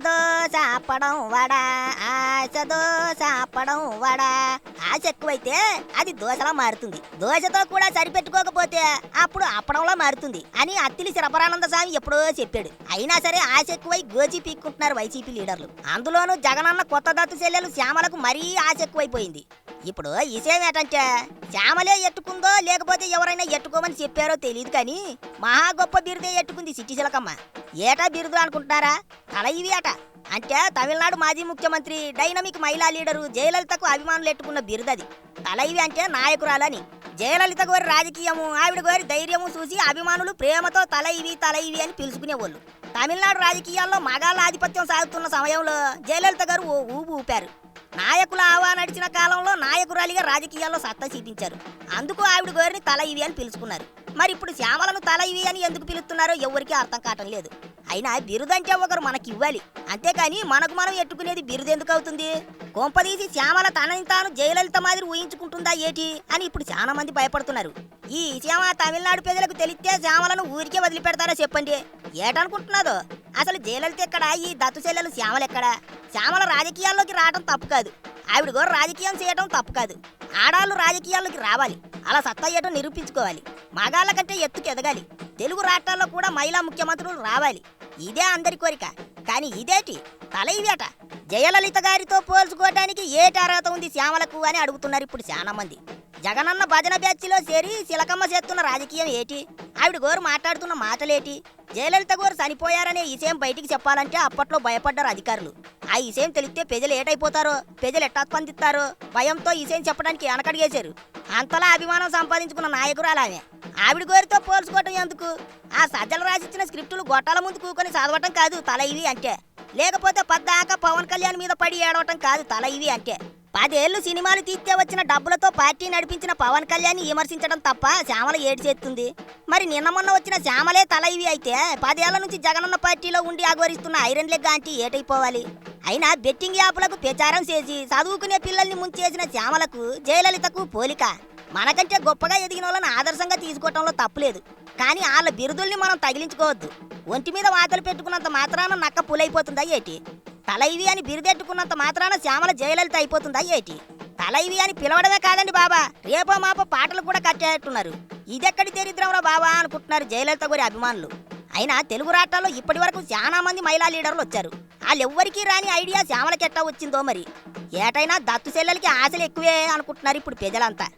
దోశ అప్పడం వడ, ఆశ దోశ అప్పడం వడ. ఆశ ఎక్కువైతే అది దోశలా మారుతుంది, దోశతో కూడా సరిపెట్టుకోకపోతే అప్పుడు అప్పడంలా మారుతుంది అని అత్తిలి శిరపరానంద స్వామి ఎప్పుడో చెప్పాడు. అయినా సరే ఆశ ఎక్కువై గోచి పీక్కుంటున్నారు వైసీపీ లీడర్లు. అందులోనూ జగనన్న కొత్త దత్తు చెల్లెలు శ్యామలకు మరీ ఆశ ఎక్కువైపోయింది. ఇప్పుడు విషయం ఏంటంటే శ్యామలే ఎట్టుకుందో లేకపోతే ఎవరైనా ఎట్టుకోమని చెప్పారో తెలియదు కానీ మహా గొప్ప బిరుదే ఎట్టుకుంది సిట్టి చిలకమ్మ. ఏటా బిరుదు అనుకుంటున్నారా? తల ఇవి అట. అంటే తమిళనాడు మాజీ ముఖ్యమంత్రి డైనమిక్ మహిళా లీడరు జయలలితకు అభిమానులు ఎట్టుకున్న బిరుదది. తల ఇవి అంటే నాయకురాలని. జయలలిత గారి రాజకీయము, ఆవిడ గారి ధైర్యము చూసి అభిమానులు ప్రేమతో తల ఇవి అని పిలుచుకునేవాళ్ళు. తమిళనాడు రాజకీయాల్లో మగాళ్ళ ఆధిపత్యం సాగుతున్న సమయంలో జయలలిత గారు ఓ ఊపు ఊపారు. నాయకుల ఆవా నడిచిన కాలంలో నాయకురాలిగా రాజకీయాల్లో సత్తా చూపించారు. అందుకు ఆవిడ గారిని తల ఇవి అని పిలుచుకున్నారు. మరి ఇప్పుడు శ్యామలను తల ఇవి అని ఎందుకు పిలుస్తున్నారో ఎవరికీ అర్థం కావటం లేదు. అయినా బిరుదంటే ఒకరు మనకి ఇవ్వాలి, అంతేకాని మనకు మనం ఎట్టుకునేది బిరుదు ఎందుకు అవుతుంది? కొంపదీసి శ్యామల తనని తాను జయలలిత మాదిరి ఊహించుకుంటుందా ఏటి అని ఇప్పుడు చాలా మంది భయపడుతున్నారు. ఈ విషయం తమిళనాడు ప్రజలకు తెలిస్తే శ్యామలను ఊరికే వదిలిపెడతారో చెప్పండి. ఏటనుకుంటున్నాదో? అసలు జయలలిత ఎక్కడ, ఈ దత్తు చెల్లెలు శ్యామలు ఎక్కడ? శ్యామల రాజకీయాల్లోకి రావడం తప్పు కాదు, ఆవిడ గారు రాజకీయం చేయడం తప్పు కాదు. ఆడాళ్ళు రాజకీయాల్లోకి రావాలి, అలా సత్తా ఏటో నిరూపించుకోవాలి, మగాళ్ళ కంటే ఎత్తుకు ఎదగాలి. తెలుగు రాష్ట్రాల్లో కూడా మహిళా ముఖ్యమంత్రులు రావాలి, ఇదే అందరి కోరిక. కానీ ఇదేటి తల ఇవేట? జయలలిత గారితో పోల్చుకోవడానికి ఏటి అర్హత ఉంది శ్యామలకు అని అడుగుతున్నారు ఇప్పుడు చాలా మంది. జగనన్న భజన బ్యాచ్లో చేరి చిలకమ్మ చేస్తున్న రాజకీయం ఏటి? ఆవిడ గోరు మాట్లాడుతున్న మాటలేటి? జయలలిత గోరు చనిపోయారనే విషయం బయటికి చెప్పాలంటే అప్పట్లో భయపడ్డారు అధికారులు. ఆ విషయం తెలిస్తే ప్రజలు ఏటైపోతారో, ప్రజలు ఎట్టా స్పందిస్తారో భయంతో ఈ విషయం చెప్పడానికి వెనకడిగేశారు. అంతలా అభిమానం సంపాదించుకున్న నాయకురాలు ఆమె. ఆవిడ గోరితో పోల్చుకోవటం ఎందుకు? ఆ సజ్జలు రాసిచ్చిన స్క్రిప్టులు గొట్టాల ముందు కూకొని చదవటం కాదు తల ఇవి అంటే. లేకపోతే పద్దాక పవన్ కళ్యాణ్ మీద పడి ఏడవటం కాదు తల ఇవి అంటే. 10 ఏళ్లు సినిమాలు తీస్తే వచ్చిన డబ్బులతో పార్టీ నడిపించిన పవన్ కళ్యాణ్ విమర్శించడం తప్ప శ్యామల ఏడు చేస్తుంది. మరి నిన్న మొన్న వచ్చిన శ్యామలే తల ఇవి అయితే 10 ఏళ్ల నుంచి జగనన్న పార్టీలో ఉండి ఆగోరిస్తున్న ఐరన్ లెగ్ ఆంటీ ఏటైపోవాలి? అయినా బెట్టింగ్ యాప్లకు ప్రచారం చేసి చదువుకునే పిల్లల్ని ముంచేసిన శ్యామలకు జయలలితకు పోలిక. మనకంటే గొప్పగా ఎదిగిన వాళ్ళని ఆదర్శంగా తీసుకోవటంలో తప్పులేదు, కానీ వాళ్ళ బిరుదుల్ని మనం తగిలించుకోవద్దు. ఒంటి మీద వాతలు పెట్టుకున్నంత మాత్రాన నక్క పులైపోతుందా ఏటి? తల ఇవి అని బిరుదెట్టుకున్నంత మాత్రాన శ్యామల జయలలిత అయిపోతుందా ఏటి? తల ఇవి అని పిలవడమే కాదండి బాబా, రేపో మాపో పాటలు కూడా కట్టేట్టున్నారు. ఇదెక్కడి దరిద్రంలో బాబా అనుకుంటున్నారు జయలలిత గారి అభిమానులు. అయినా తెలుగు రాష్ట్రాల్లో ఇప్పటి వరకు చాలా మంది మహిళా లీడర్లు వచ్చారు. వాళ్ళెవ్వరికీ రాని ఐడియా శ్యామలకి ఎట్టా వచ్చిందో మరి. ఏటైనా దత్తు చెల్లెలకి ఆశలు ఎక్కువే అనుకుంటున్నారు ఇప్పుడు ప్రజలంతా.